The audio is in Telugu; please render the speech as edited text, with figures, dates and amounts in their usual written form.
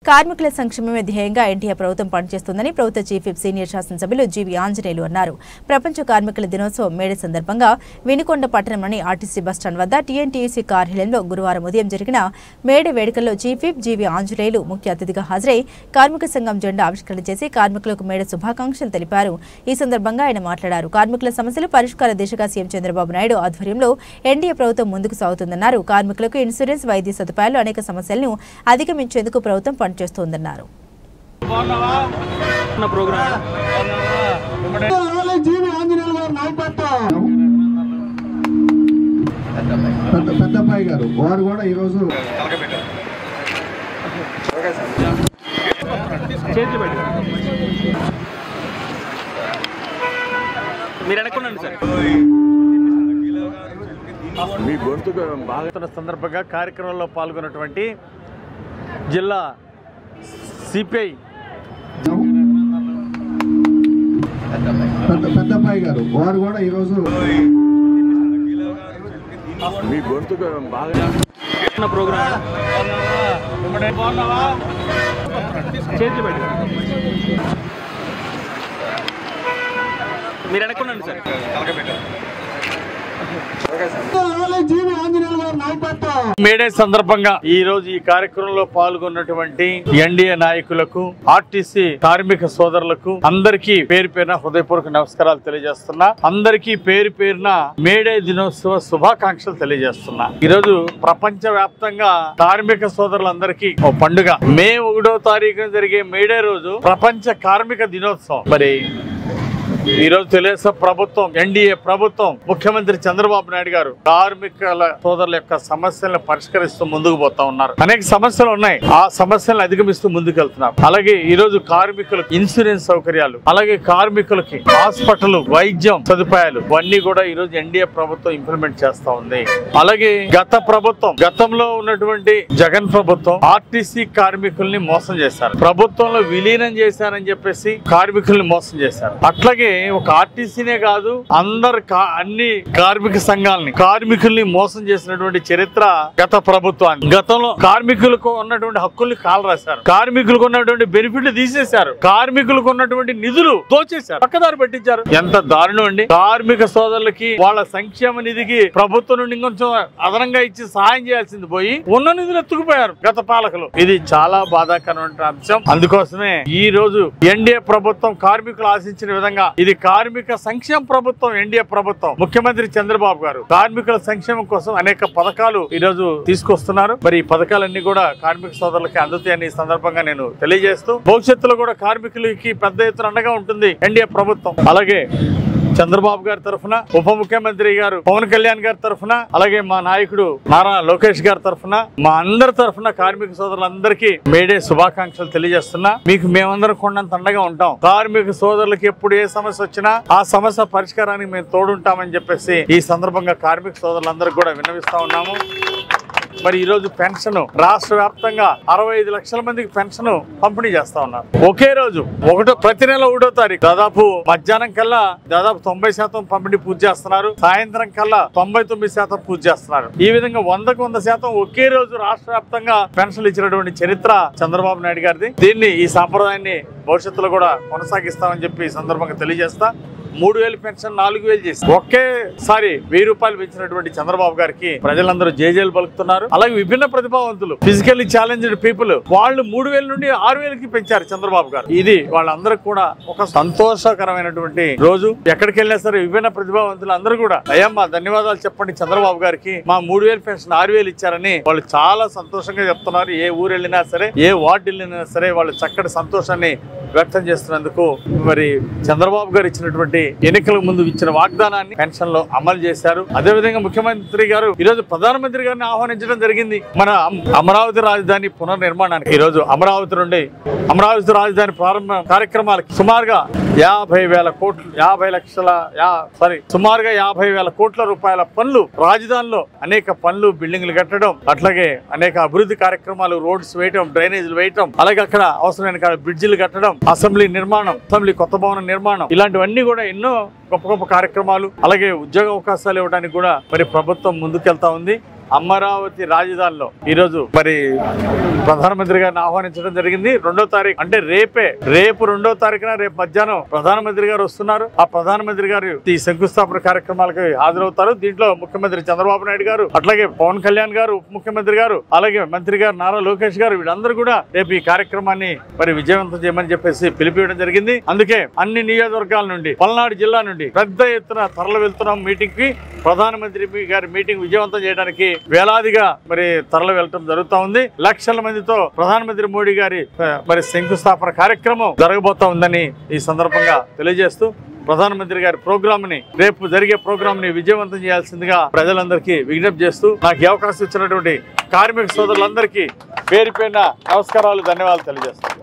కార్మికుల సంక్షేమమే ధ్యేయంగా ఎన్టీఆర్ ప్రభుత్వం పనిచేస్తుందని ప్రభుత్వ చీఫ్ విప్ సీనియర్ శాసనసభ్యులు జీవి ఆంజనేయులు అన్నారు. ప్రపంచ కార్మికుల దినోత్సవం మేడే సందర్భంగా వినుకొండ పట్టణంలోని ఆర్టీసీ బస్టాండ్ వద్ద టీఎన్టీయూసీ కార్యాలయంలో గురువారం ఉదయం జరిగిన మేడే వేడుకల్లో చీఫ్ విప్ జీవి ఆంజనేయులు ముఖ్య అతిథిగా హాజరై కార్మిక సంఘం జెండా ఆవిష్కరణ చేసి కార్మికులకు మేడే శుభాకాంక్షలు తెలిపారు. ఈ సందర్భంగా ఆయన మాట్లాడారు. కార్మికుల సమస్యలు పరిష్కార దిశగా సీఎం చంద్రబాబు నాయుడు ఆధ్వర్యంలో ఎన్డీఏ ప్రభుత్వం ముందుకు సాగుతుందన్నారు. కార్మికులకు ఇన్సూరెన్స్, వైద్య సదుపాయాలు, అనేక సమస్యలను అధిగమించేందుకు ప్రభుత్వం పనిచేస్తోందన్నారు. పెద్దబ్బాయి గారు వారు కూడా ఈరోజు మీరు అనుకున్నాను సార్ మీ గొంతుకు బాగుతున్న సందర్భంగా కార్యక్రమంలో పాల్గొన్నటువంటి జిల్లా సిపిఐ పెద్దబ్బాయి గారు వారు కూడా ఈరోజు మీ గొంతుకు బాగా ప్రోగ్రామ్ మీరు అనుకున్నాను సార్ మేడే సందర్భంగా ఈ రోజు ఈ కార్యక్రమంలో పాల్గొన్నటువంటి ఎన్డీఏ నాయకులకు, ఆర్టీసీ కార్మిక సోదరులకు అందరికీ పేరు పేరున హృదయపూర్వక నమస్కారాలు తెలియజేస్తున్నా. అందరికీ పేరు పేరున మేడే దినోత్సవ శుభాకాంక్షలు తెలియజేస్తున్నా. ఈ రోజు ప్రపంచ వ్యాప్తంగా కార్మిక సోదరులందరికీ ఓ పండుగ. మే 1వ తారీఖున జరిగే మేడే రోజు ప్రపంచ కార్మిక దినోత్సవం. మరి ఈ రోజు తెలుగుదేశం ప్రభుత్వం, ఎన్డీఏ ప్రభుత్వం, ముఖ్యమంత్రి చంద్రబాబు నాయుడు గారు కార్మికుల సోదరుల యొక్క సమస్యలను పరిష్కరిస్తూ ముందుకు పోతా ఉన్నారు. అనేక సమస్యలు ఉన్నాయి, ఆ సమస్యలను అధిగమిస్తూ ముందుకు వెళ్తున్నారు. అలాగే ఈ రోజు కార్మికులకు ఇన్సూరెన్స్ సౌకర్యాలు, అలాగే కార్మికులకి హాస్పిటల్, వైద్యం సదుపాయాలు ఇవన్నీ కూడా ఈ రోజు ఎన్డీఏ ప్రభుత్వం ఇంప్లిమెంట్ చేస్తా ఉంది. అలాగే గతంలో ఉన్నటువంటి జగన్ ప్రభుత్వం ఆర్టీసీ కార్మికుల్ని మోసం చేశారు, ప్రభుత్వంలో విలీనం చేశారని చెప్పేసి కార్మికుల్ని మోసం చేశారు. అట్లాగే ఒక ఆర్టీసీనే కాదు, అన్ని కార్మిక సంఘాలని, కార్మికుల్ని మోసం చేసినటువంటి చరిత్ర గత ప్రభుత్వాన్ని. గతంలో కార్మికులకు ఉన్నటువంటి హక్కుల్ని కాలరాశారు, కార్మికులకు ఉన్నటువంటి బెనిఫిట్లు తీసేశారు, కార్మికులకు ఉన్నటువంటి నిధులు దోచేశారు, పక్కదారి పట్టించారు. ఎంత దారుణం అండి! కార్మిక సోదరులకి వాళ్ళ సంక్షేమ నిధికి ప్రభుత్వం నుండి ఇంకొంచెం అదనంగా ఇచ్చి సహాయం చేయాల్సింది పోయి ఉన్న నిధులు ఎత్తుకుపోయారు గత పాలకులు. ఇది చాలా బాధాకరమైన అంశం. అందుకోసమే ఈ రోజు ఎన్డీఏ ప్రభుత్వం కార్మికులు ఆశించిన విధంగా ఇది కార్మిక సంక్షేమ ప్రభుత్వం. ఎన్డీఏ ప్రభుత్వం, ముఖ్యమంత్రి చంద్రబాబు గారు కార్మికుల సంక్షేమం కోసం అనేక పథకాలు ఈ రోజు తీసుకొస్తున్నారు. మరి ఈ పథకాలన్నీ కూడా కార్మిక సోదరులకి అందుతాయని ఈ సందర్భంగా నేను తెలియజేస్తూ, భవిష్యత్తులో కూడా కార్మికులకి పెద్ద ఎత్తున అండగా ఉంటుంది ఎన్డీఏ ప్రభుత్వం. అలాగే చంద్రబాబు గారి తరఫున, ఉప ముఖ్యమంత్రి గారు పవన్ కళ్యాణ్ గారి తరఫున, అలాగే మా నాయకుడు నారా లోకేష్ గారి తరఫున, మా అందరి తరఫున కార్మిక సోదరులందరికీ మేడే శుభాకాంక్షలు తెలియజేస్తున్నా. మీకు మేమందరం కొండంత అండగా ఉంటాం. కార్మిక సోదరులకి ఎప్పుడు ఏ సమస్య వచ్చినా ఆ సమస్య పరిష్కారానికి మేము తోడుంటామని చెప్పేసి ఈ సందర్భంగా కార్మిక సోదరులందరికీ కూడా విన్నవిస్తా ఉన్నాము. మరి ఈ రోజు పెన్షన్ రాష్ట్ర వ్యాప్తంగా 65 లక్షల మందికి పెన్షన్ పంపిణీ చేస్తా ఉన్నారు. ఒకే రోజు ప్రతి నెల 1వ తారీఖు దాదాపు మధ్యాహ్నం కల్లా దాదాపు 90% పంపిణీ పూర్తి చేస్తున్నారు. సాయంత్రం కల్లా 99% పూర్తి చేస్తున్నారు. ఈ విధంగా 100కు 100% ఒకే రోజు రాష్ట్ర వ్యాప్తంగా పెన్షన్లు ఇచ్చినటువంటి చరిత్ర చంద్రబాబు నాయుడు గారిది. దీన్ని, ఈ సాంప్రదాయాన్ని భవిష్యత్తులో కూడా కొనసాగిస్తామని చెప్పి ఈ సందర్భంగా తెలియజేస్తా. 3000 పెన్షన్ 4000 చేసి ఒకేసారి 1000 రూపాయలు పెంచినటువంటి చంద్రబాబు గారికి ప్రజలందరూ జేజేలు పలుకుతున్నారు. అలాగే విభిన్న ప్రతిభావంతులు, ఫిజికల్లీ ఛాలెంజ్డ్ పీపుల్, వాళ్ళు 3000 నుండి 6000కి పెంచారు చంద్రబాబు గారు. ఇది వాళ్ళందరూ కూడా ఒక సంతోషకరమైనటువంటి రోజు. ఎక్కడికి వెళ్ళినా సరే విభిన్న ప్రతిభావంతులు అందరూ కూడా అయ్యమ్మా ధన్యవాదాలు చెప్పండి చంద్రబాబు గారికి, మా 3000 పెన్షన్ 6000 ఇచ్చారని వాళ్ళు చాలా సంతోషంగా చెప్తున్నారు. ఏ ఊరు వెళ్ళినా సరే, ఏ వార్డు వెళ్ళినా సరే వాళ్ళు చక్కటి సంతోషాన్ని వ్యక్తం చేస్తున్నందుకు మరి చంద్రబాబు గారు ఇచ్చినటువంటి ఎన్నికలకు ముందు ఇచ్చిన వాగ్దానాన్ని పెన్షన్ లో అమలు చేశారు. అదేవిధంగా ముఖ్యమంత్రి గారు ఈరోజు ప్రధానమంత్రి గారిని ఆహ్వానించడం జరిగింది మన అమరావతి రాజధాని పునర్నిర్మాణానికి. ఈ రోజు అమరావతి నుండి అమరావతి రాజధాని ప్రారంభ కార్యక్రమాలకి సుమారుగా 50,000 కోట్లు, సుమారుగా 50,000 కోట్ల రూపాయల పనులు, రాజధానిలో అనేక పనులు, బిల్డింగ్లు కట్టడం, అట్లాగే అనేక అభివృద్ధి కార్యక్రమాలు, రోడ్స్ వేయటం, డ్రైనేజీలు వేయటం, అలాగే అక్కడ అవసరమైన బ్రిడ్జిలు కట్టడం, అసెంబ్లీ నిర్మాణం, అసెంబ్లీ కొత్త భవనం నిర్మాణం, ఇలాంటివన్నీ కూడా ఎన్నో గొప్ప గొప్ప కార్యక్రమాలు, అలాగే ఉద్యోగ అవకాశాలు ఇవ్వడానికి కూడా మరి ప్రభుత్వం ముందుకెళ్తా ఉంది. అమరావతి రాజధానిలో ఈరోజు మరి ప్రధానమంత్రి గారిని ఆహ్వానించడం జరిగింది. 2వ తారీఖు అంటే రేపు 2వ తారీఖున రేపు మధ్యాహ్నం ప్రధానమంత్రి గారు వస్తున్నారు. ఆ ప్రధానమంత్రి గారు ఈ శంకుస్థాపన కార్యక్రమాలకు హాజరవుతారు. దీంట్లో ముఖ్యమంత్రి చంద్రబాబు నాయుడు గారు, అట్లాగే పవన్ కళ్యాణ్ గారు, ఉప ముఖ్యమంత్రి గారు, అలాగే మంత్రి గారు నారా లోకేష్ గారు, వీళ్ళందరూ కూడా రేపు ఈ కార్యక్రమాన్ని మరి విజయవంతం చేయమని చెప్పేసి పిలిపివ్వడం జరిగింది. అందుకే అన్ని నియోజకవర్గాల నుండి, పల్నాడు జిల్లా నుండి పెద్ద ఎత్తున తరలి వెళ్తున్నాం మీటింగ్ కి. ప్రధానమంత్రి గారి మీటింగ్ విజయవంతం చేయడానికి వేలాదిగా మరి తరలి వెళ్ళటం జరుగుతూ ఉంది. లక్షల మందితో ప్రధానమంత్రి మోడీ గారి మరి శంకుస్థాపన కార్యక్రమం జరగబోతా ఉందని ఈ సందర్భంగా తెలియజేస్తూ ప్రధానమంత్రి గారి రేపు జరిగే ప్రోగ్రామ్ ని విజయవంతం చేయాల్సిందిగా ప్రజలందరికీ విజ్ఞప్తి చేస్తూ నాకు ఈ అవకాశం ఇచ్చినటువంటి కార్మిక సోదరులందరికీ పేరు పేరున నమస్కారాలు, ధన్యవాదాలు తెలియజేస్తాను.